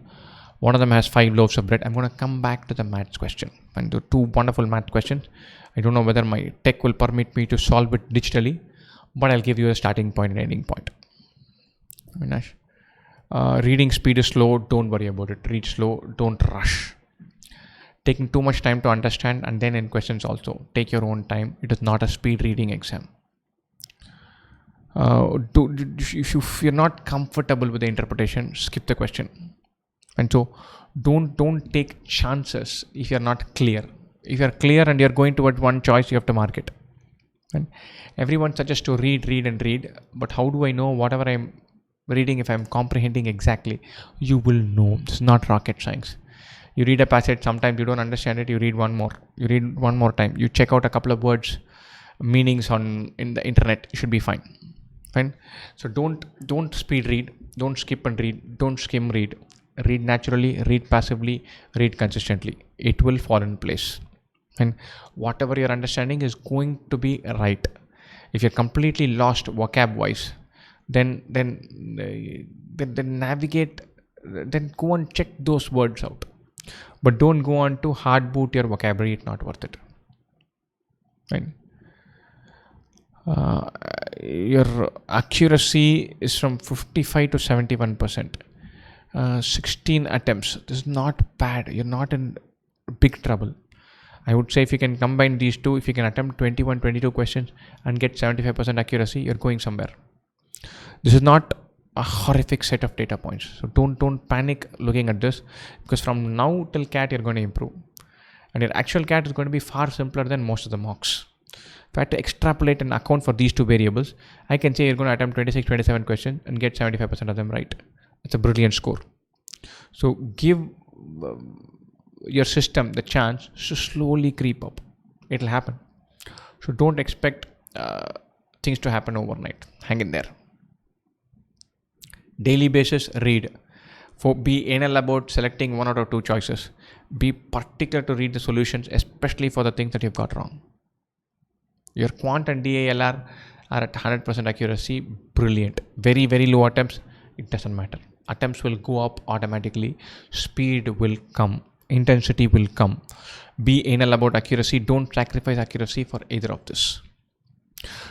One of them has 5 loaves of bread. I'm going to come back to the maths question and do 2 wonderful math questions. I don't know whether my tech will permit me to solve it digitally, but I'll give you a starting point and ending point. Avinash. Reading speed is slow, don't worry about it. Read slow, don't rush. Taking too much time to understand, and then in questions also, take your own time. It is not a speed reading exam. If you're not comfortable with the interpretation, skip the question. And so don't take chances if you're not clear. If you're clear and you're going towards one choice, you have to mark it. And everyone suggests to read, but how do I know whatever I'm reading if I'm comprehending exactly? You will know. It's not rocket science. You read a passage, sometimes you don't understand it, you read one more time, you check out a couple of words, meanings in the internet, you should be fine. So don't speed read, don't skip and read, don't skim read. Read naturally, read passively, read consistently. It will fall in place. And whatever you're understanding is going to be right. If you're completely lost vocab wise, then navigate, then go and check those words out. But don't go on to hard boot your vocabulary, it's not worth it. Right? Your accuracy is from 55 to 71%. 16 attempts. This is not bad. You're not in big trouble. I would say if you can combine these two, if you can attempt 21, 22 questions and get 75% accuracy, you're going somewhere. This is not a horrific set of data points. So don't panic looking at this, because from now till CAT you're going to improve. And your actual CAT is going to be far simpler than most of the mocks. If I had to extrapolate and account for these two variables, I can say you're going to attempt 26, 27 questions and get 75% of them right. It's a brilliant score. So give your system the chance to slowly creep up. It'll happen. So don't expect things to happen overnight. Hang in there. Daily basis read. Be anal about selecting one out of two choices. Be particular to read the solutions, especially for the things that you've got wrong. Your Quant and DALR are at 100% accuracy. Brilliant. Very, very low attempts. It doesn't matter. Attempts will go up automatically. Speed will come. Intensity will come. Be anal about accuracy. Don't sacrifice accuracy for either of this.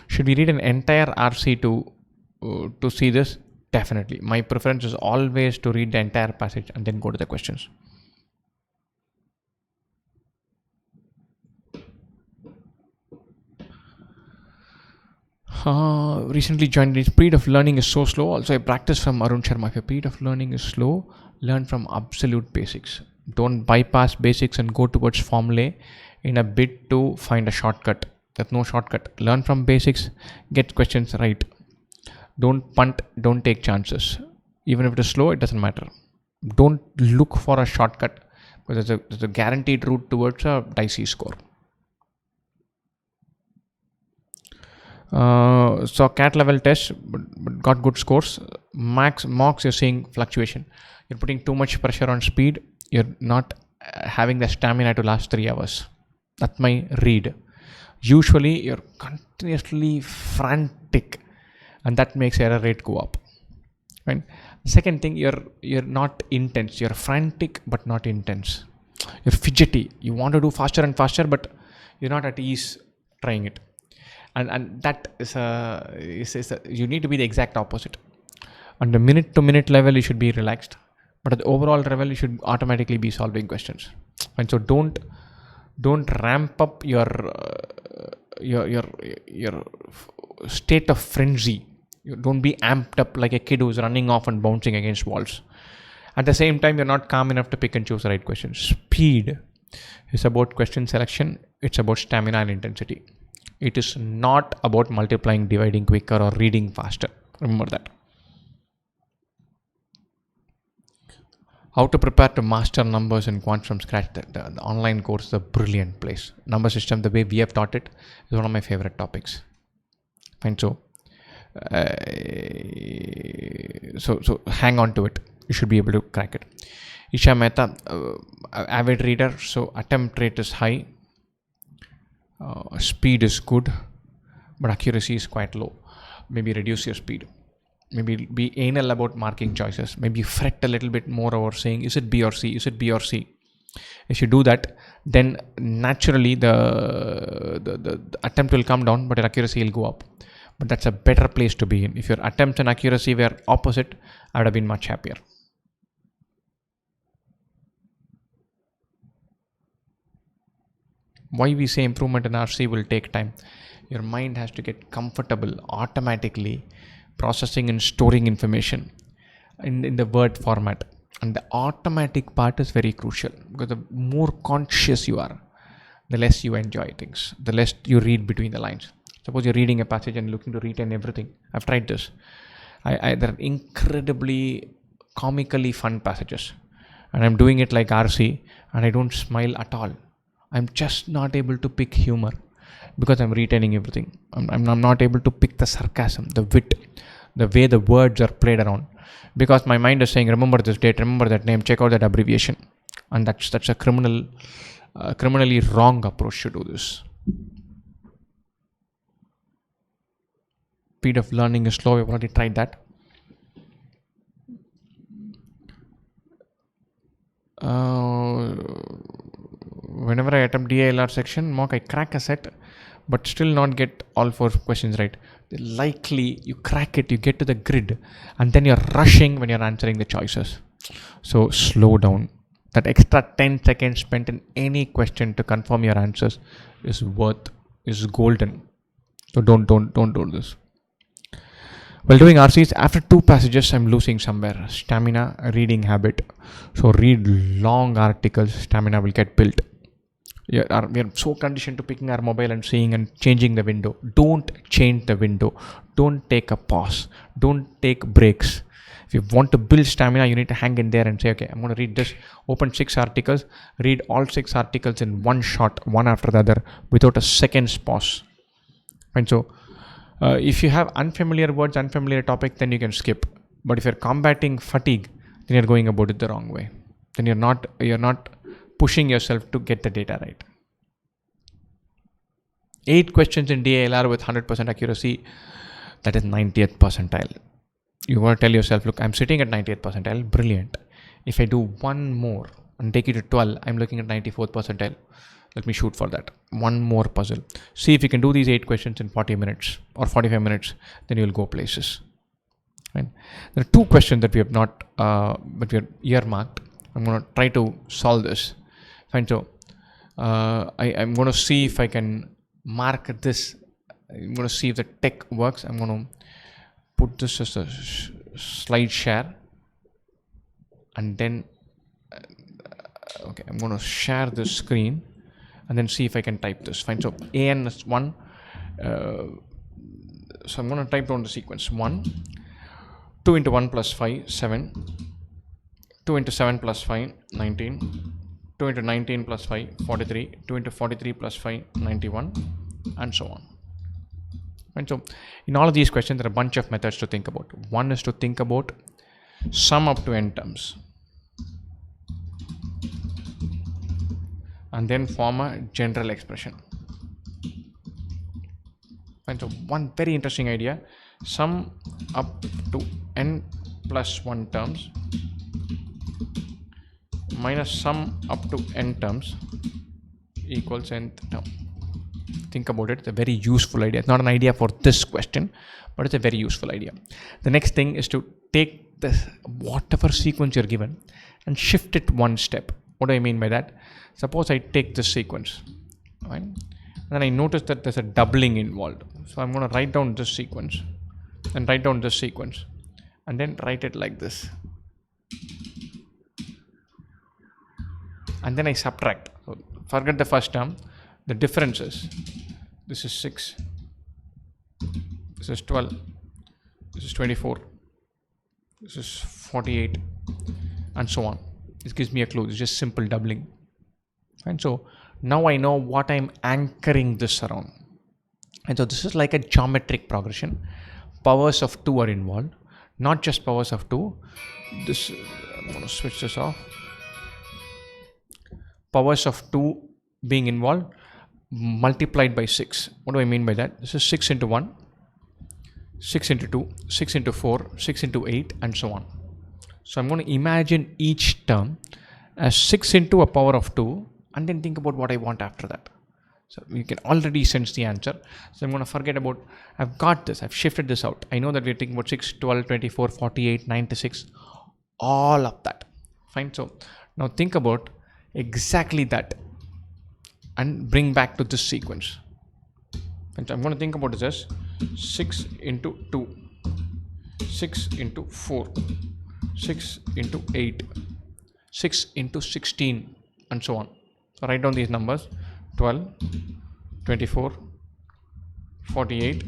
Should we read an entire RC to see this? Definitely. My preference is always to read the entire passage and then go to the questions. Recently joined. The speed of learning is so slow. Also, I practice from Arun Sharma. If your speed of learning is slow, learn from absolute basics. Don't bypass basics and go towards formulae in a bid to find a shortcut. There's no shortcut. Learn from basics, get questions right. Don't punt, don't take chances. Even if it is slow, it doesn't matter. Don't look for a shortcut, because there's a guaranteed route towards a dicey score. So CAT level test, but got good scores. Mocks, you're seeing fluctuation. You're putting too much pressure on speed. You're not having the stamina to last 3 hours. That's my read. Usually you're continuously frantic, and that makes error rate go up. Right? Second thing, you're not intense. You're frantic but not intense. You're fidgety. You want to do faster and faster, but you're not at ease trying it. And that is you need to be the exact opposite. On the minute to minute level, you should be relaxed, but at the overall level, you should automatically be solving questions. And so don't ramp up your state of frenzy. You don't be amped up like a kid who's running off and bouncing against walls. At the same time, you're not calm enough to pick and choose the right questions. Speed is about question selection. It's about stamina and intensity. It is not about multiplying, dividing quicker, or reading faster. Remember that. How to prepare to master numbers in Quant from scratch. The online course is a brilliant place. Number system, the way we have taught it, is one of my favorite topics. Fine. So hang on to it. You should be able to crack it. Isha Mehta, avid reader, so attempt rate is high. Speed is good, but accuracy is quite low. Maybe reduce your speed. Maybe be anal about marking choices. Maybe fret a little bit more over saying, is it B or C? Is it B or C? If you do that, then naturally the attempt will come down, but your accuracy will go up. But that's a better place to be in. If your attempts and accuracy were opposite, I would have been much happier. Why we say improvement in RC will take time. Your mind has to get comfortable automatically processing and storing information in the word format. And the automatic part is very crucial, because the more conscious you are, the less you enjoy things, the less you read between the lines. Suppose you're reading a passage and looking to retain everything. I've tried this. There are incredibly comically fun passages, and I'm doing it like RC, and I don't smile at all. I'm just not able to pick humor because I'm retaining everything. I'm not able to pick the sarcasm, the wit, the way the words are played around, because my mind is saying, remember this date, remember that name, check out that abbreviation. And that's a criminally wrong approach to do this. Speed of learning is slow. We've already tried that. Whenever I attempt DALR section mock, I crack a set but still not get all 4 questions right. Likely you crack it, you get to the grid, and then you're rushing when you're answering the choices. So slow down. That extra 10 seconds spent in any question to confirm your answers is golden. So don't do this. While doing RCs, after 2 passages, I'm losing somewhere. Stamina, reading habit. So read long articles, stamina will get built. We are so conditioned to picking our mobile and seeing and changing the window. Don't change the window. Don't take a pause. Don't take breaks. If you want to build stamina, you need to hang in there and say, okay, I'm going to read this. Open 6 articles. Read all 6 articles in one shot, one after the other, without a second's pause. And so, if you have unfamiliar words, unfamiliar topic, then you can skip. But if you're combating fatigue, then you're going about it the wrong way. Then you're not pushing yourself to get the data right. 8 questions in DALR with 100% accuracy, that is 90th percentile. You want to tell yourself, look, I'm sitting at 90th percentile, brilliant. If I do one more and take it to 12, I'm looking at 94th percentile. Let me shoot for that. One more puzzle. See if you can do these 8 questions in 40 minutes or 45 minutes, then you'll go places. Right? There are 2 questions that we have not, but we are earmarked. I'm going to try to solve this. Fine. So I'm going to see if I can mark this. I'm going to see if the tech works. I'm going to put this as a slide share, and then okay, I'm going to share this screen and then see if I can type this. Fine. So AN is 1. So I'm going to type down the sequence. 1, 2 into 1 plus 5, 7. 2 into 7 plus 5, 19. 2 into 19 plus 5, 43. 2 into 43 plus 5, 91, and so on. And so in all of these questions, there are a bunch of methods to think about. One is to think about sum up to n terms, and then form a general expression. And so one very interesting idea, sum up to n plus 1 terms minus sum up to n terms equals nth term. Think about it. It's a very useful idea. It's not an idea for this question, but it's a very useful idea. The next thing is to take this whatever sequence you're given and shift it one step. What do I mean by that? Suppose I take this sequence, right? And then I notice that there's a doubling involved. So I'm going to write down this sequence and write down this sequence and then write it like this. And then I subtract. So forget the first term. The difference is, this is 6, this is 12, this is 24, this is 48, and so on. This gives me a clue. It's just simple doubling. And so now I know what I'm anchoring this around. And so this is like a geometric progression. Powers of 2 are involved, not just powers of 2. This, I'm going to switch this off. Powers of 2 being involved multiplied by 6. What do I mean by that? This is 6 into 1, 6 into 2, 6 into 4, 6 into 8, and so on. So I'm going to imagine each term as 6 into a power of 2 and then think about what I want after that. So you can already sense the answer. So I'm going to forget about, I've got this, I've shifted this out. I know that we're thinking about 6, 12, 24, 48, 96, all of that. Fine. So now think about exactly that and bring back to this sequence. And so I'm going to think about this as 6 into 2, 6 into 4, 6 into 8, 6 into 16, and so on. So write down these numbers: 12, 24, 48,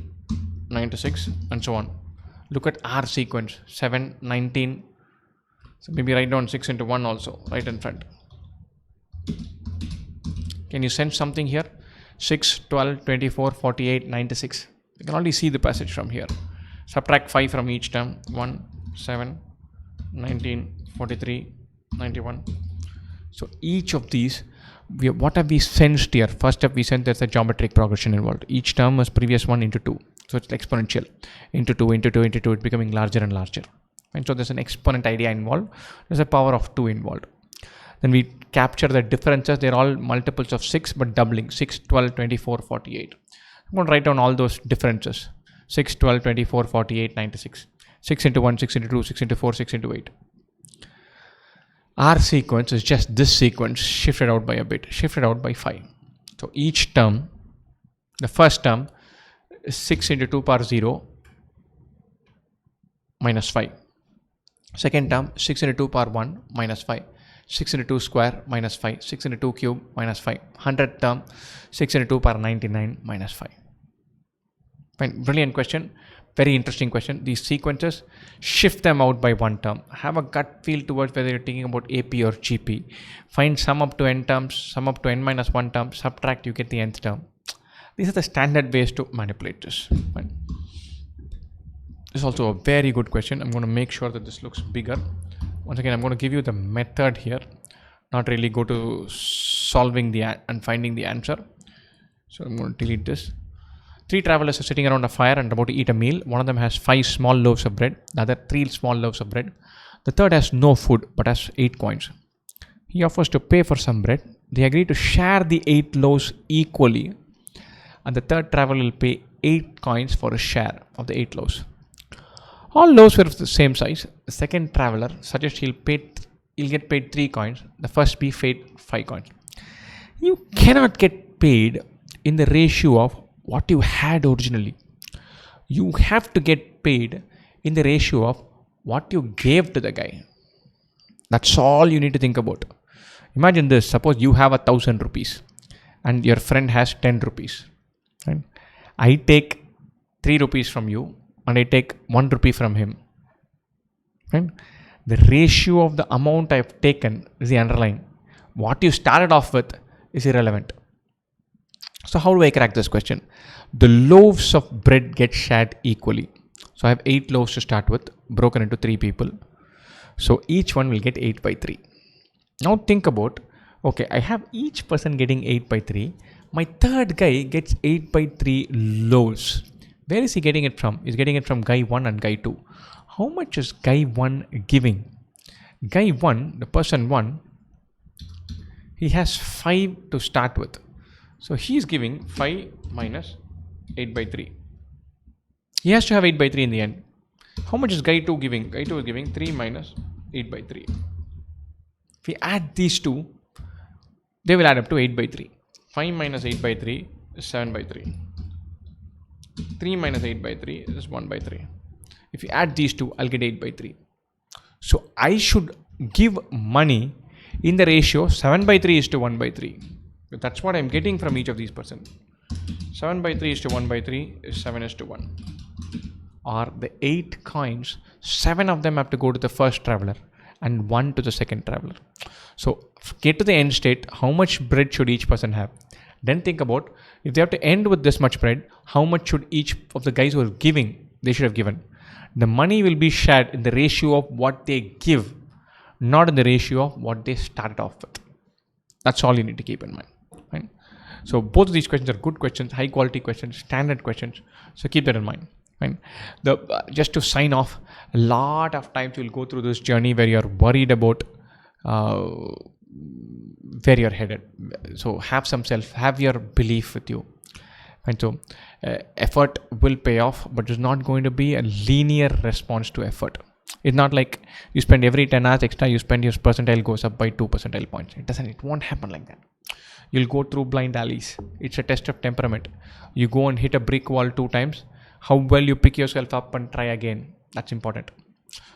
96, and so on. Look at our sequence: 7, 19. So maybe write down 6 into 1 also right in front. Can you sense something here? 6, 12, 24, 48, 96. You can already see the passage from here. Subtract 5 from each term. 1, 7, 19, 43, 91. So each of these, what have we sensed here? First up, we sensed there's a geometric progression involved. Each term was previous one into 2. So it's exponential. Into 2, into 2, into 2. It's becoming larger and larger. And so there's an exponent idea involved. There's a power of 2 involved. Then we capture the differences. They're all multiples of 6, but doubling. 6, 12, 24, 48. I'm going to write down all those differences. 6, 12, 24, 48, 96. 6 into 1, 6 into 2, 6 into 4, 6 into 8. Our sequence is just this sequence shifted out by a bit, shifted out by 5. So each term, the first term is 6 into 2 power 0 minus 5. Second term, 6 into 2 power 1 minus 5. 6 into 2 square minus 5. 6 into 2 cube minus 5. 100th term, 6 into 2 power 99 minus 5. Fine. Brilliant question. Very interesting question. These sequences, shift them out by one term. Have a gut feel towards whether you're thinking about AP or GP. Find sum up to n terms, sum up to n minus 1 term, subtract, you get the nth term. These are the standard ways to manipulate this. Fine. This is also a very good question. I'm going to make sure that this looks bigger. Once again, I'm going to give you the method here, not really go to solving and finding the answer. So I'm going to delete this. 3 travelers are sitting around a fire and about to eat a meal. One of them has 5 small loaves of bread, the other 3 small loaves of bread. The third has no food but has 8 coins. He offers to pay for some bread. They agree to share the 8 loaves equally, and the third traveler will pay 8 coins for a share of the 8 loaves. All loaves were of the same size. The second traveler suggests he'll get paid 3 coins. The first be paid 5 coins. You cannot get paid in the ratio of what you had originally. You have to get paid in the ratio of what you gave to the guy. That's all you need to think about. Imagine this. Suppose you have 1,000 rupees and your friend has 10 rupees. Right? I take 3 rupees from you and I take 1 rupee from him. Right? The ratio of the amount I've taken is the underlying. What you started off with is irrelevant. So how do I crack this question? The loaves of bread get shared equally. So I have 8 loaves to start with, broken into 3 people. So each one will get 8 by 3. Now think about, okay, I have each person getting 8 by 3. My third guy gets 8 by 3 loaves. Where is he getting it from? He's getting it from guy 1 and guy 2. How much is guy 1 giving? Guy 1, the person 1, he has 5 to start with. So he is giving 5 minus 8 by 3. He has to have 8 by 3 in the end. How much is guy 2 giving? Guy 2 is giving 3 minus 8 by 3. If we add these two, they will add up to 8 by 3. 5 minus 8 by 3 is 7 by 3. 3 minus 8 by 3 is 1 by 3. If you add these two, I'll get 8 by 3. So I should give money in the ratio 7 by 3 is to 1 by 3. That's what I'm getting from each of these persons. 7 by 3 is to 1 by 3 is 7 is to 1. Or the 8 coins, 7 of them have to go to the first traveler and 1 to the second traveler. So get to the end state, how much bread should each person have? Then think about, if they have to end with this much bread, how much should each of the guys who are giving, they should have given. The money will be shared in the ratio of what they give, not in the ratio of what they started off with. That's all you need to keep in mind. Right? So both of these questions are good questions, high quality questions, standard questions. So keep that in mind. Right? Just to sign off, a lot of times you'll go through this journey where you're worried about where you're headed. So have your belief with you. And so effort will pay off, but it's not going to be a linear response to effort. It's not like you spend every 10 hours extra, you spend your percentile goes up by 2 percentile points. It won't happen like that. You'll go through blind alleys. It's a test of temperament. You go and hit a brick wall 2 times. How well you pick yourself up and try again. That's important.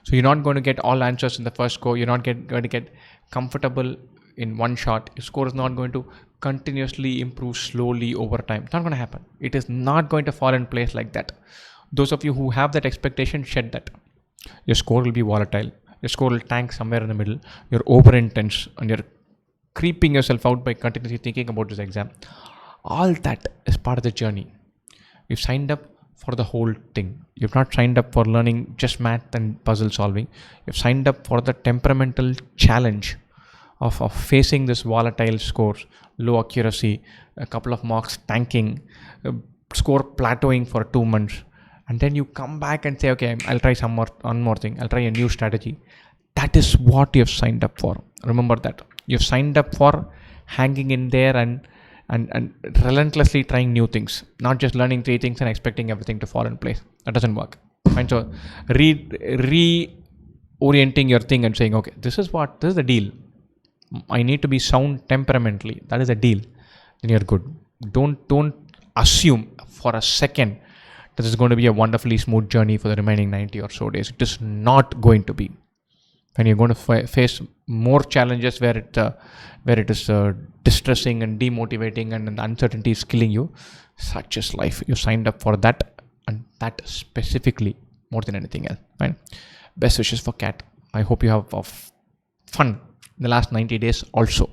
So you're not going to get all answers in the first go. You're not going to get comfortable in one shot. Your score is not going to continuously improve slowly over time. It's not going to happen. It is not going to fall in place like that. Those of you who have that expectation, shed that. Your score will be volatile. Your score will tank somewhere in the middle. You're over intense and you're creeping yourself out by continuously thinking about this exam. All that is part of the journey. You've signed up for the whole thing. You've not signed up for learning just math and puzzle solving. You've signed up for the temperamental challenge of facing this volatile scores, low accuracy, a couple of marks tanking, score plateauing for 2 months, and then you come back and say, okay, I'll try one more thing. I'll try a new strategy. That is what you've signed up for. Remember that. You've signed up for hanging in there and relentlessly trying new things, not just learning 3 things and expecting everything to fall in place. That doesn't work. Fine. So reorienting your thing and saying, okay, this is the deal. I need to be sound temperamentally. That is a deal. Then you're good. Don't assume for a second that it's going to be a wonderfully smooth journey for the remaining 90 or so days. It is not going to be. And you're going to face more challenges where it is distressing and demotivating, and the uncertainty is killing you. Such is life. You signed up for that, and that specifically more than anything else. Right? Best wishes for Cat. I hope you have fun in the last 90 days also.